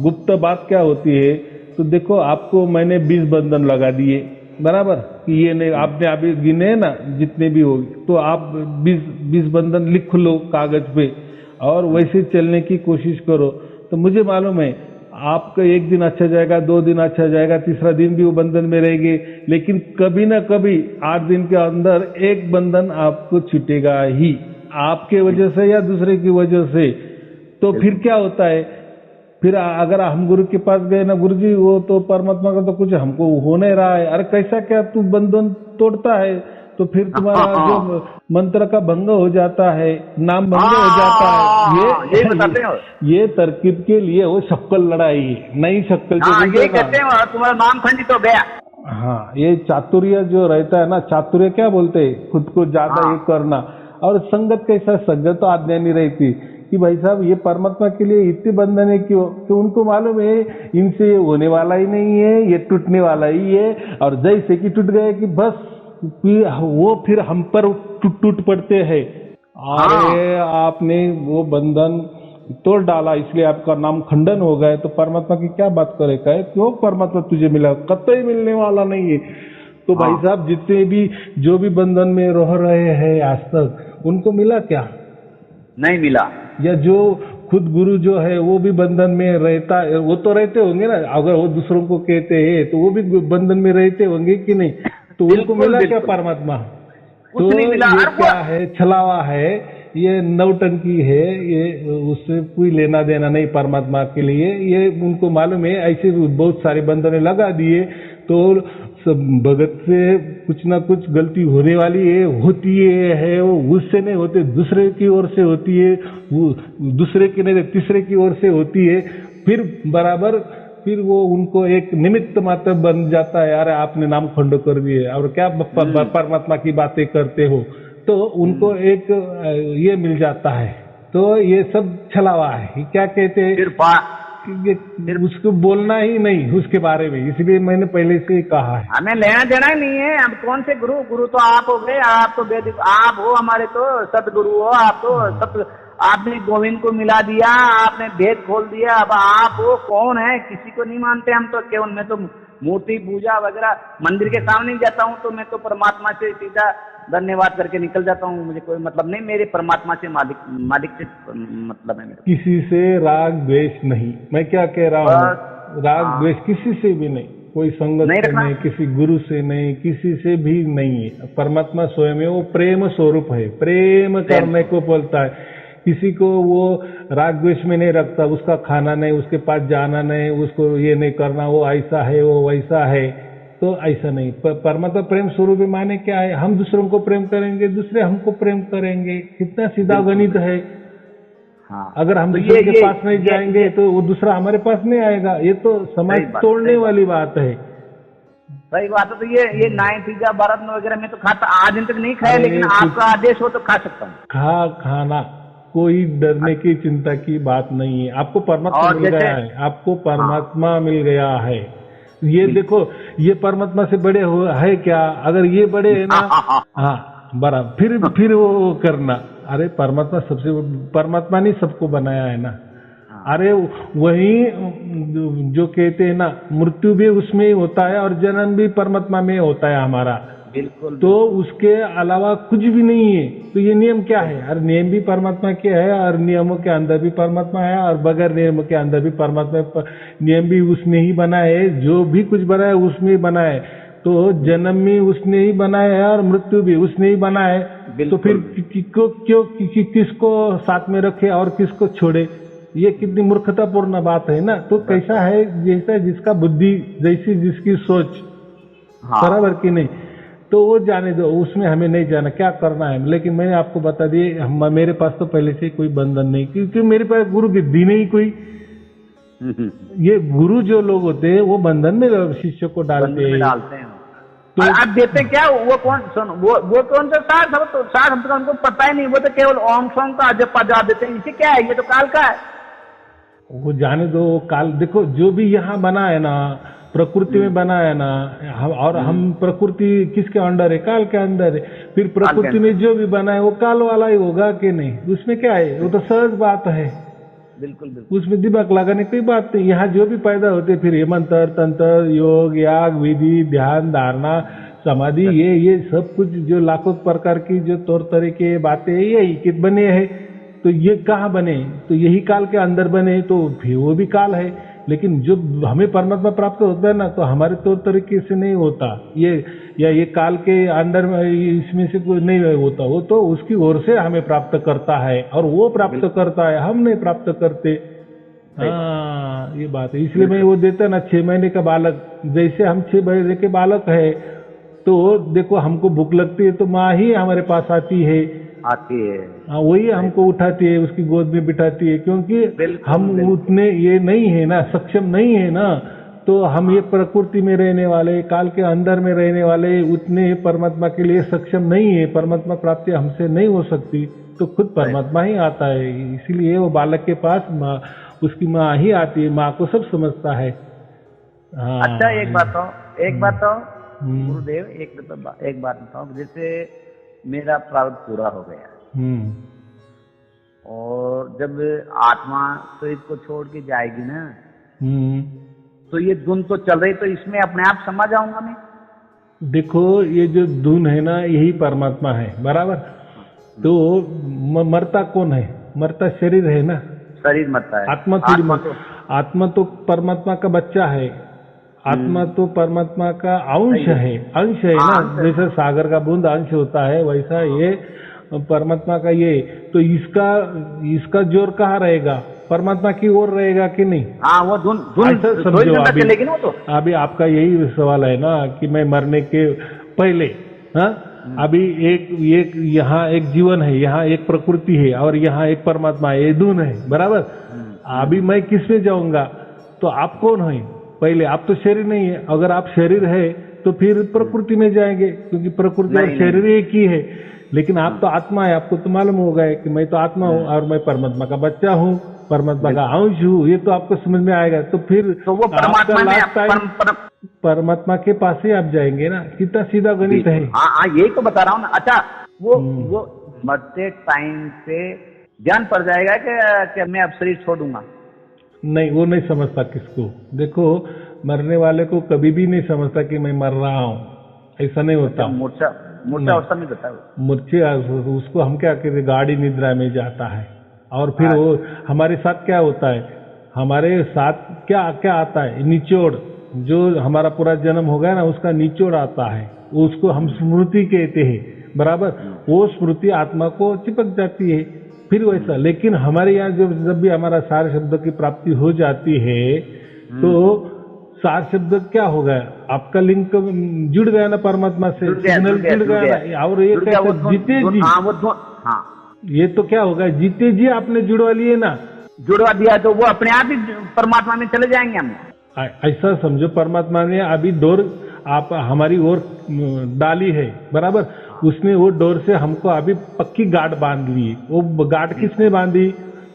गुप्त बात क्या होती है। तो देखो आपको मैंने 20 बंधन लगा दिए, बराबर, कि ये नहीं, आपने अभी गिने ना जितने भी हो, तो आप 20 बंधन लिख लो कागज पे और वैसे चलने की कोशिश करो। तो मुझे मालूम है आपका एक दिन अच्छा जाएगा, 2 दिन अच्छा जाएगा, तीसरा दिन भी वो बंधन में रहेंगे, लेकिन कभी ना कभी 8 दिन के अंदर एक बंधन आपको छूटेगा ही, आपके वजह से या दूसरे की वजह से। तो फिर क्या होता है, फिर अगर हम गुरु के पास गए ना, गुरु जी वो तो परमात्मा का तो कुछ हमको हो नहीं रहा है, अरे कैसा क्या तू बंधन तोड़ता है, तो फिर तुम्हारा जो मंत्र का भंग हो जाता है, नाम भंग हो जाता है। ये तरकीब के लिए वो शक्कल लड़ाई है, नई शक्कल ये कहते हैं तुम्हारा नाम खंडित हो गया। हाँ, ये चातुर्य जो रहता है ना, चातुर्य क्या बोलते हैं, खुद को ज्यादा ये करना। और संगत कैसा, संगत तो आज्ञा नहीं रहती कि भाई साहब ये परमात्मा के लिए इतने बंधन है क्यों, तो उनको मालूम है इनसे ये होने वाला ही नहीं है, ये टूटने वाला ही है, और जैसे कि टूट गए कि बस वो फिर हम पर टूट पड़ते हैं। अरे आपने वो बंधन तोड़ डाला, इसलिए आपका नाम खंडन हो गया, तो परमात्मा की क्या बात करे, कहे क्यों परमात्मा तुझे मिला, कतई मिलने वाला नहीं है। तो भाई साहब जितने भी जो भी बंधन में रह रहे हैं आज तक, उनको मिला क्या, नहीं मिला। या जो खुद गुरु जो है वो भी बंधन में रहता, वो तो रहते होंगे ना, अगर वो दूसरों को कहते हैं तो वो भी बंधन में रहते होंगे कि नहीं, तो उनको मिला क्या परमात्मा, तो ये क्या है, छलावा है, ये नौटंकी है, ये उससे कोई लेना देना नहीं परमात्मा के लिए। ये उनको मालूम है ऐसे बहुत सारे बंधन लगा दिए तो सब भगत से कुछ ना कुछ गलती होने वाली है, होती है, वो उससे नहीं होते, दूसरे की ओर से होती है, वो दूसरे की नहीं तीसरे की ओर से होती है, फिर बराबर फिर वो उनको एक निमित्त मात्र बन जाता है, अरे आपने नाम खंड कर दिए और क्या परमात्मा की बातें करते हो, तो उनको एक ये मिल जाता है। तो ये सब छलावा है, क्या कहते हैं, उसको बोलना ही नहीं उसके बारे में, इसलिए मैंने पहले से ही कहा है, हमें लेना देना ही नहीं है। अब कौन से गुरु, गुरु तो आप हो गए, आप तो वेद, आप हो हमारे तो सतगुरु हो, आप तो सत, आपने गोविंद को मिला दिया, आपने भेद खोल दिया, अब आप वो कौन है, किसी को नहीं मानते हम तो, केवल मैं तो मूर्ति पूजा वगैरह मंदिर के सामने ही जाता हूँ तो मैं तो परमात्मा से सीधा धन्यवाद करके निकल जाता हूँ, मुझे कोई मतलब नहीं, मेरे परमात्मा से मालिक से मतलब है मेरे। किसी से राग द्वेष नहीं, मैं क्या कह रहा हूँ, राग द्वेष किसी से भी नहीं, कोई संगत से नहीं, किसी गुरु से नहीं, किसी से भी नहीं है। परमात्मा स्वयं है, वो प्रेम स्वरूप है, प्रेम करने को बोलता है, किसी को वो राग द्वेष में नहीं रखता, उसका खाना नहीं, उसके पास जाना नहीं, उसको ये नहीं करना, वो ऐसा है वो वैसा है, तो ऐसा नहीं। परमात्मा प्रेम स्वरूप माने क्या है, हम दूसरों को प्रेम करेंगे, दूसरे हमको प्रेम करेंगे, कितना सीधा गणित है। हाँ, अगर हम दूसरे के पास नहीं जाएंगे तो वो दूसरा हमारे पास नहीं आएगा, ये तो समाज तोड़ने वाली बात है। सही बात है। तो ये नाई पिज्जा भारत में वगैरह में तो खाता आज दिन तक नहीं खाया, लेकिन आपका आदेश हो तो खा सकता हूँ। खाना कोई डरने की चिंता की बात नहीं है, आपको परमात्मा मिल गया है, आपको परमात्मा मिल गया है। ये देखो, ये परमात्मा से बड़े है क्या, अगर ये बड़े है ना, हाँ बराबर, फिर वो करना, अरे परमात्मा सबसे, परमात्मा ने सबको बनाया है ना, अरे वही जो कहते हैं ना, मृत्यु भी उसमें ही होता है और जन्म भी परमात्मा में होता है हमारा, बिल्कुल। तो उसके अलावा कुछ भी नहीं है। तो ये नियम क्या है, अरे नियम भी परमात्मा के है और नियमों के अंदर भी परमात्मा है और बगैर नियम के अंदर भी परमात्मा, नियम भी उसने ही बनाए है, जो भी कुछ बनाए उसमें ही बनाए, तो जन्म भी उसने ही बनाया है और मृत्यु भी उसने ही बनाया है, तो फिर क्यों किसको साथ में रखे और किसको छोड़े, ये कितनी मूर्खतापूर्ण बात है ना। तो कैसा है, जैसा जिसका बुद्धि, जैसी जिसकी सोच, बराबर की नहीं, तो वो जाने दो, उसमें हमें नहीं जाना, क्या करना है। लेकिन मैंने आपको बता दिए, मेरे पास तो पहले से कोई बंधन नहीं, क्योंकि मेरे पास गुरु गिद्दी नहीं कोई। ये गुरु जो लोग होते हैं वो बंधन में शिष्य को डालते हैं। तो आप देते क्या, वो कौन, सुन, वो कौन सा सार, सब तो सार हम तो उनको पता ही नहीं, वो तो केवल ओम सोम का जपा जा देते हैं, इसे क्या है, ये तो काल का है। वो जाने दो, काल देखो जो भी यहाँ बना है ना, प्रकृति में बना है ना और हम प्रकृति किसके अंडर है? काल के अंदर है। फिर प्रकृति में जो भी बना है वो काल वाला ही होगा कि नहीं? उसमें क्या है? वो तो सहज बात है, बिल्कुल बिल्कुल। उसमें दिमाग लगाने की कोई बात नहीं। यहाँ जो भी पैदा होते फिर ये मंत्र तंत्र योग याग विधि ध्यान धारणा समाधि ये सब कुछ जो लाखों प्रकार की जो तौर तरीके बातें यही कि बने हैं। तो ये कहाँ बने? तो यही काल के अंदर बने, तो फिर वो भी काल है। लेकिन जो हमें परमात्मा प्राप्त होता है ना, तो हमारे तौर तरीके से नहीं होता ये काल के अंदर में इसमें से कोई नहीं होता। वो तो उसकी ओर से हमें प्राप्त करता है और वो प्राप्त करता है, हम नहीं प्राप्त करते। हाँ, ये बात है। इसलिए मैं वो देता ना 6 महीने का बालक, जैसे हम 6 महीने के बालक है तो देखो हमको भूख लगती है तो माँ ही हमारे पास आती है। हाँ, वही हमको उठाती है, उसकी गोद में बिठाती है, क्योंकि हम उतने ये नहीं है ना, सक्षम नहीं है ना। तो हम ये प्रकृति में रहने वाले, काल के अंदर में रहने वाले उतने परमात्मा के लिए सक्षम नहीं है। परमात्मा प्राप्ति हमसे नहीं हो सकती, तो खुद परमात्मा ही आता है। इसीलिए वो बालक के पास माँ, उसकी माँ ही आती है, माँ को सब समझता है। हाँ। अच्छा, एक बात तो गुरुदेव, एक बात बताओ, जैसे मेरा प्रारब्ध पूरा हो गया और जब आत्मा शरीर को छोड़ के जाएगी ना, तो ये धुन तो चल रही, तो इसमें अपने आप समझ जाऊंगा मैं। देखो, ये जो धुन है ना, यही परमात्मा है, बराबर। तो मरता कौन है? मरता शरीर है ना, शरीर मरता है, आत्मा थोड़ी। आत्मा तो परमात्मा का बच्चा है, आत्मा तो परमात्मा का अंश है ना। जैसे सागर का बूंद अंश होता है, वैसा ये परमात्मा का ये। तो इसका जोर कहाँ रहेगा? परमात्मा की ओर रहेगा कि नहीं? हाँ, वो धुन समझो चलेगी ना। तो अभी आपका यही सवाल है ना कि मैं मरने के पहले, हाँ, अभी एक यहाँ एक जीवन है, यहाँ एक प्रकृति है और यहाँ एक परमात्मा है, ये धुन है, बराबर। अभी मैं किस में जाऊंगा? तो आप कौन है? पहले आप तो शरीर नहीं है। अगर आप शरीर है तो फिर प्रकृति में जाएंगे, क्योंकि प्रकृति और शरीर एक ही है। लेकिन आप तो आत्मा है, आपको तो मालूम होगा कि मैं तो आत्मा हूँ और मैं परमात्मा का बच्चा हूँ, परमात्मा का अंश हूँ। ये तो आपको समझ में आएगा। तो फिर तो वो परमात्मा के पास ही आप जाएंगे ना। कितना सीधा गणित है। हाँ, यही तो बता रहा हूँ ना। अच्छा, वो मरते टाइम पे ध्यान पड़ जाएगा कि मैं अब शरीर छोड़ूंगा? नहीं, वो नहीं समझता किसको। देखो, मरने वाले को कभी भी नहीं समझता कि मैं मर रहा हूँ, ऐसा नहीं होता। मूर्छा अवस्था में होता है। मूर्छे उसको हम क्या कहते, गाढ़ी निद्रा में जाता है। और फिर वो हमारे साथ क्या होता है? हमारे साथ क्या क्या आता है? निचोड़, जो हमारा पूरा जन्म हो गया ना, उसका निचोड़ आता है, उसको हम स्मृति कहते हैं, बराबर। वो स्मृति आत्मा को चिपक जाती है, फिर वैसा। लेकिन हमारे यहाँ जब भी हमारा सार शब्द की प्राप्ति हो जाती है, तो सार शब्द क्या हो गया? आपका लिंक जुड़ गया ना परमात्मा से, सिग्नल जुड़ गया ना। और ये जीते जी, ये तो क्या होगा? जीते जी आपने जुड़वा लिए ना, जुड़वा दिया तो वो अपने आप ही परमात्मा में चले जाएंगे हम। ऐसा समझो, परमात्मा ने अभी डोर आप हमारी ओर डाली है, बराबर। उसने वो डोर से हमको अभी पक्की गांठ बांध ली। वो गांठ किसने बांधी?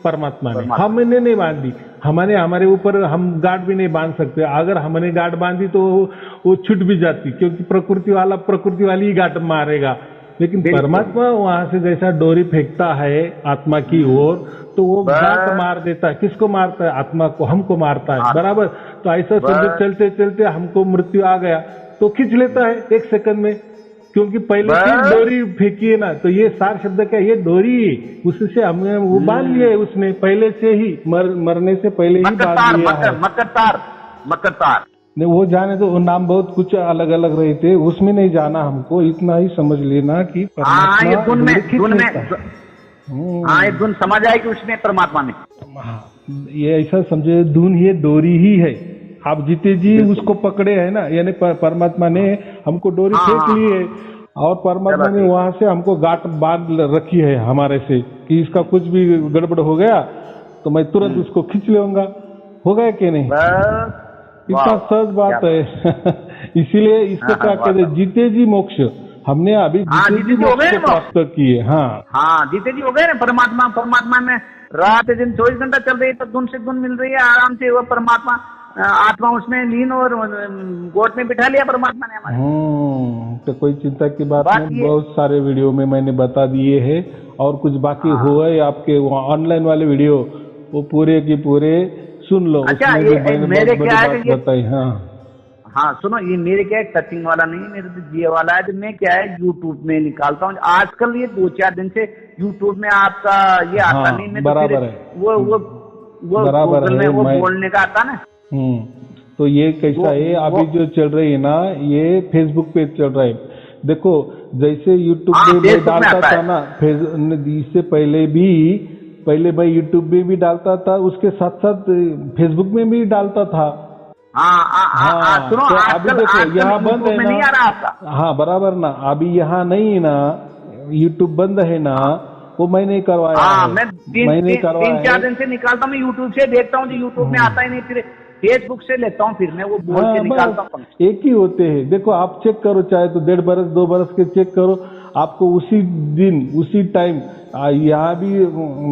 परमात्मा ने। हमने नहीं बांधी। हमारे ऊपर हम गांठ भी नहीं बांध सकते। अगर हमने गांठ बांधी तो वो छूट भी जाती, क्योंकि प्रकृति वाली ही गांठ मारेगा। लेकिन परमात्मा वहां से जैसा डोरी फेंकता है आत्मा की ओर, तो वो गांठ मार देता है। किसको मारता है? आत्मा को, हमको मारता है, बराबर। तो ऐसा समझो, चलते चलते हमको मृत्यु आ गया तो खींच लेता है 1 सेकंड में, क्योंकि पहले से डोरी फेंकी है ना। तो ये सार शब्द क्या? ये डोरी, उससे हमने वो बांध लिया है, उसने पहले से ही मरने से पहले ही बांध लिया है। मकर तार नहीं, वो जाने तो, वो नाम बहुत कुछ अलग अलग रहे थे, उसमें नहीं जाना हमको। इतना ही समझ लेना कि ये धुन समझ आए कि उसमें परमात्मा में। ये ऐसा समझे, धुन ये डोरी ही है। आप जीते जी उसको पकड़े है ना, यानी परमात्मा ने हमको डोरी फेंक ली है और परमात्मा ने वहां से हमको गांठ बांध रखी है हमारे से, कि इसका कुछ भी गड़बड़ हो गया तो मैं तुरंत उसको खींच लूंगा। हो गया कि नहीं? इतना सहज बात है। इसीलिए इसको क्या कहते हैं? जीते जी मोक्ष। हमने अभी जीते जी मोक्ष प्राप्त किए। हाँ, जीते जी हो गए ना। परमात्मा में रात दिन 24 घंटा चल रही है, तो धुन से धुन मिल रही है आराम से। वो परमात्मा आत्मा उसमें लीन और गोद में बिठा लिया परमात्मा ने हमारे। तो कोई चिंता की बात बात नहीं, ये बहुत सारे वीडियो में मैंने बता दिए हैं, और कुछ बाकी हुआ है आपके ऑनलाइन वाले वीडियो, वो पूरे की पूरे सुन लो, अच्छा उसमें ये भी मैंने मेरे बहुत बड़ी क्या है बात कि ये, बताई। हाँ हाँ सुनो, ये मेरे क्या है, टचिंग वाला नहीं, मेरे तो जियो वाला है। तो मैं क्या है यूट्यूब में निकालता हूँ आजकल, ये 2-4 दिन से यूट्यूब में आपका ये आता नहीं, हाँ, मैं तो फिर बराबर है, वो बराबर गूगल में है। वो मैं बोलने का आता ना, तो ये कैसा है वो अभी जो चल रही है ना, ये फेसबुक पे चल रहा है। देखो, जैसे यूट्यूब हाँ में मैं फेसबुक में डालता आता था है। ना, इससे पहले मैं यूट्यूब में भी डालता था, उसके साथ साथ फेसबुक में भी डालता था। हाँ, सुनो तो अभी आजकल देखो आजकल यहाँ बंद यूट्यूब है में ना। नहीं आ रहा आपका। हाँ बराबर ना, अभी यहाँ नहीं है ना, यूट्यूब बंद है ना, वो मैंने करवाया हाँ है, मैं मैंने तीन करवाया चार है। दिन से निकालता हूँ, मैं यूट्यूब से देखता हूँ, जो यूट्यूब में आता ही नहीं, फिर फेसबुक से लेता हूँ, फिर मैं वो बोल के हाँ निकालता हूँ। बस एक ही होते हैं। देखो आप चेक करो, चाहे तो 1.5 बरस 2 बरस के चेक करो, आपको उसी दिन उसी टाइम यहाँ भी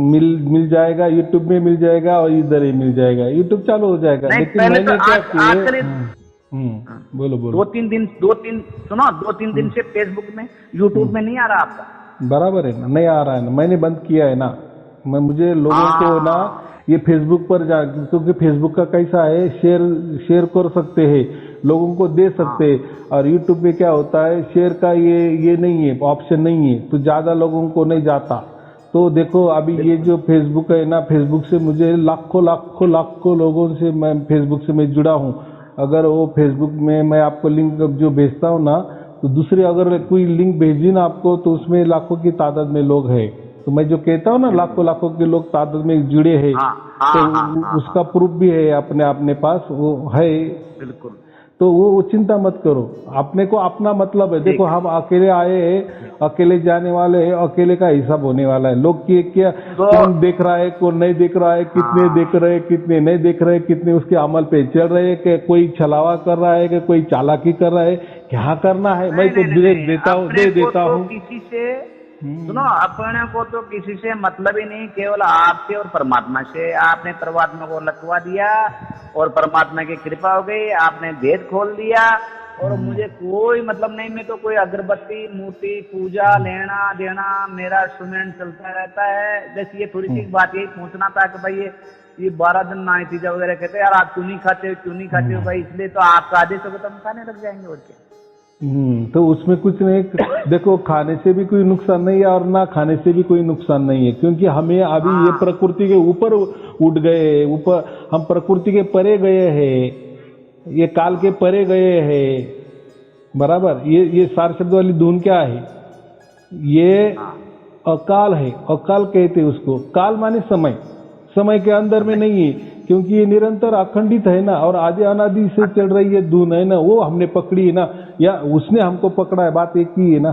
मिल जाएगा, यूट्यूब में मिल जाएगा, और इधर ही मिल जाएगा, यूट्यूब चालू हो जाएगा। नहीं लेकिन पहले तो मैंने क्या किए। आजकल बोलो बोलो। 2-3 दिन सुनो, 2-3 दिन से फेसबुक में यूट्यूब में नहीं आ रहा आपका। बराबर है ना, नहीं आ रहा है ना, मैंने बंद किया है ना। मुझे लोगों को ना हाँ ये फेसबुक पर क्योंकि फेसबुक का कैसा है, शेयर कर सकते हैं, लोगों को दे सकते हैं, और यूट्यूब पे क्या होता है, शेयर का ये नहीं है, ऑप्शन नहीं है, तो ज़्यादा लोगों को नहीं जाता। तो देखो अभी ये जो फेसबुक है ना, फेसबुक से मुझे लाखों लाखों लाखों लोगों से, मैं फेसबुक से मैं जुड़ा हूँ। अगर वो फेसबुक में मैं आपको लिंक जो भेजता हूँ ना, तो दूसरे अगर कोई लिंक भेजी ना आपको, तो उसमें लाखों की तादाद में लोग हैं। तो मैं जो कहता हूँ ना, लाखों लाखों के लोग तादाद में जुड़े हैं, हाँ तो हाँ हाँ हाँ उसका हाँ प्रूफ भी है अपने पास, वो है। बिल्कुल तो वो चिंता मत करो, अपने को अपना मतलब है। देखो ठीक है। हम अकेले आए हैं, अकेले जाने वाले हैं, अकेले का हिसाब होने वाला है। लोग की क्या, तो कौन देख रहा है, कौन नहीं देख रहा है, कितने देख रहे हैं, कितने नहीं देख रहे हैं, कितने उसके अमल पे चल रहे हैं, कि कोई छलावा कर रहा है, कि कोई चालाकी कर रहा है, क्या करना है, मैं तो दे देता हूँ, अपने दे को देता तो हूँ। किसी से सुनो, अपने को तो किसी से मतलब ही नहीं, केवल आपसे और परमात्मा से। आपने परमात्मा को लटवा दिया और परमात्मा की कृपा हो गई, आपने भेद खोल दिया, और मुझे कोई मतलब नहीं। मैं तो कोई अगरबत्ती मूर्ति पूजा लेना देना मेरा इंस्ट्रूमेंट चलता रहता है। जैसे ये थोड़ी सी बात यही पूछना था कि भाई ये 12 दिन नाई तीजा वगैरह कहते हैं, यार आप क्यों नहीं खाते हो, क्यों नहीं खाते हो भाई? इसलिए तो आपका आदेश होगा तो हम खाने लग जाएंगे, और क्या। तो उसमें कुछ नहीं। देखो खाने से भी कोई नुकसान नहीं है, और ना खाने से भी कोई नुकसान नहीं है, क्योंकि हमें अभी ये प्रकृति के ऊपर उठ गए, ऊपर हम प्रकृति के परे गए हैं, ये काल के परे गए हैं। बराबर, ये सार शब्द वाली धुन क्या है, ये अकाल है, अकाल कहते हैं उसको। काल माने समय, समय के अंदर में नहीं है, क्योंकि ये निरंतर अखंडित है ना, और आदि अनादि से चल रही है धुन है ना, वो हमने पकड़ी है ना, या उसने हमको पकड़ा है, बात एक ही है ना।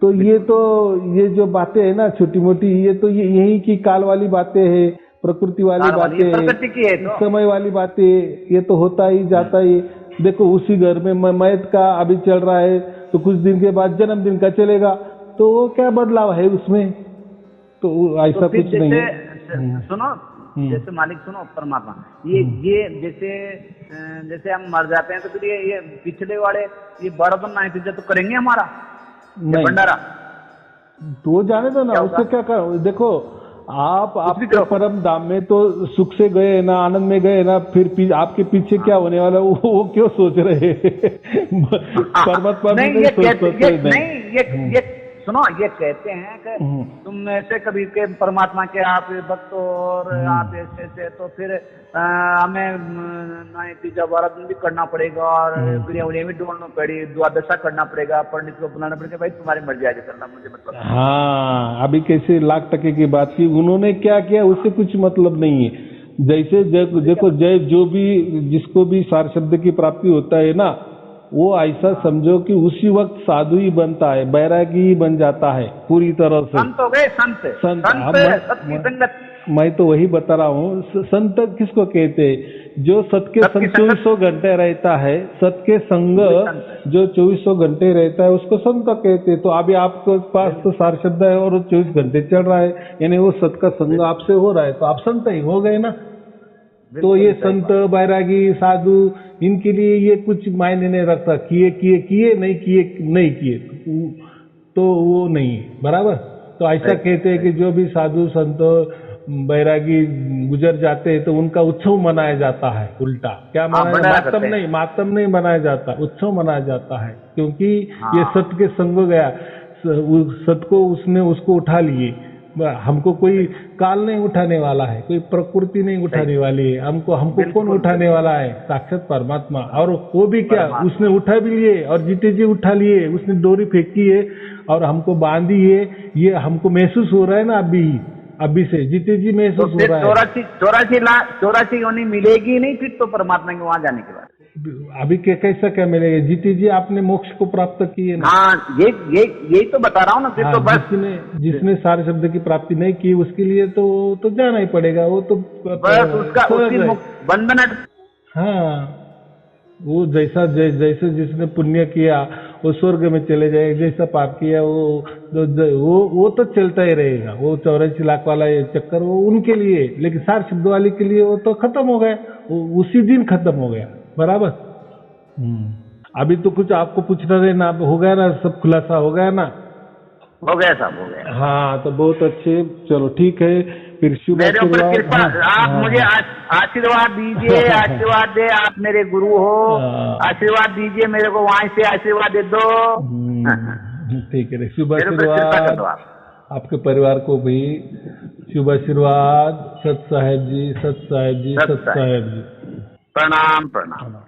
तो ये जो बातें है ना छोटी मोटी, ये तो यही की काल वाली बातें है, प्रकृति वाली बातें है, प्रकृति की है तो। समय वाली बातें, ये तो होता ही जाता ही। देखो उसी घर में मैथ का अभी चल रहा है, तो कुछ दिन के बाद जन्मदिन का चलेगा, तो वो क्या बदलाव है उसमें? तो ऐसा तो कुछ नहीं है। सुनो, जैसे मालिक सुनो, परमात्मा ये जैसे हम मर जाते हैं, तो फिर ये पिछले वाले ये 12 दिन नाई तीजा तो करेंगे हमारा भंडारा? तो जाने दो ना, उससे क्या करो। देखो आप आपके परम धाम में तो सुख से गए ना, आनंद में गए ना, फिर आपके पीछे क्या होने वाला वो क्यों सोच रहे परमात्मा भी नहीं सोचते। ये सुनो, ये कहते हैं कि तुम ऐसे कभी के परमात्मा के आप भक्त और आप ऐसे तो फिर हमें नाई तीजा 12 दिन भी करना पड़ेगा, और क्रिया भी ढूंढना पड़ेगी, द्वादशा करना पड़ेगा, पंडित को बुलाना पड़ेगा। भाई तुम्हारी मर्जी आगे करना, मुझे मतलब। हाँ, अभी कैसे लाख टके की बात की, उन्होंने क्या किया उससे कुछ मतलब नहीं है। जैसे देखो जय जो भी जिसको भी सार शब्द की प्राप्ति होता है ना, वो ऐसा समझो कि उसी वक्त साधु ही बनता है, बैरागी ही बन जाता है पूरी तरह से। संत हो गए, संत सत्य संगत। मैं तो वही बता रहा हूँ, संत किसको कहते हैं? जो सत के संग 2400 घंटे रहता है, सत के संग जो 2400 घंटे रहता है, उसको संत कहते हैं। तो अभी आपके पास तो सार शब्द है और 24 घंटे चल रहा है, यानी वो सत का संग आपसे हो रहा है, तो आप संत ही हो गए ना। तो ये बिल्कुल सही संत बैरागी साधु इनके लिए ये कुछ मायने नहीं रखता, किए किए किए नहीं किए नहीं किए तो वो नहीं है, बराबर। तो ऐसा सही, कहते हैं कि जो भी साधु संत बैरागी गुजर जाते हैं तो उनका उत्सव मनाया जाता है, उल्टा क्या हाँ, मनाया, बनाया करते हैं। मातम नहीं मनाया जाता, उत्सव मनाया जाता है, क्योंकि हाँ। ये सत्य के संग हो गया, सत्य को उसने उसको उठा लिए। हमको कोई काल नहीं उठाने वाला है, कोई प्रकृति नहीं उठाने वाली है, हमको कौन बिल्कुल, उठाने वाला है, साक्षात परमात्मा। और वो भी क्या, परमात्मा। उसने उठा भी लिए और जीते जी उठा लिए, उसने डोरी फेंकी है और हमको बांधी है, ये हमको महसूस हो रहा है ना अभी से जीते जी तो महसूस हो फिर रहा है। 84 योनि मिलेगी नहीं फिर तो परमात्मा के वहां जाने के बाद। अभी कैसा क्या मिलेगा, जीते जी आपने मोक्ष को प्राप्त किए ना। हाँ, यही तो बता रहा हूँ ना, फिर हाँ, तो बस जिसने सारे शब्द की प्राप्ति नहीं की उसके लिए तो जाना ही पड़ेगा, वो तो बस उसका सहज उसी है। बंधन। हाँ, वो जैसे जिसने पुण्य किया वो स्वर्ग में चले जाएगा, जैसा पाप किया वो तो चलता ही रहेगा, वो 84 लाख वाला ये चक्कर वो उनके लिए, लेकिन सार शब्द वाले के लिए वो तो खत्म हो गया, वो उसी दिन खत्म हो गया, बराबर। अभी तो कुछ आपको पूछना रहना, हो गया ना, सब खुलासा हो गया ना। हो गया साहब, हो गया। हाँ, तो बहुत अच्छे, चलो ठीक है, फिर शुभ मेरे ऊपर कृपा, आप हाँ, मुझे आशीर्वाद दीजिए, आशीर्वाद दे, आप मेरे गुरु हो, हाँ। आशीर्वाद दीजिए मेरे को, वहां से आशीर्वाद दे दो। ठीक है, शुभ मेरे ऊपर कृपा कर दो आशीर्वाद आप। आपके परिवार को भी, शुभ आशीर्वाद, सत साहेब जी, सत साहेब जी, सत सत साहेब जी। प्रणाम प्रणाम।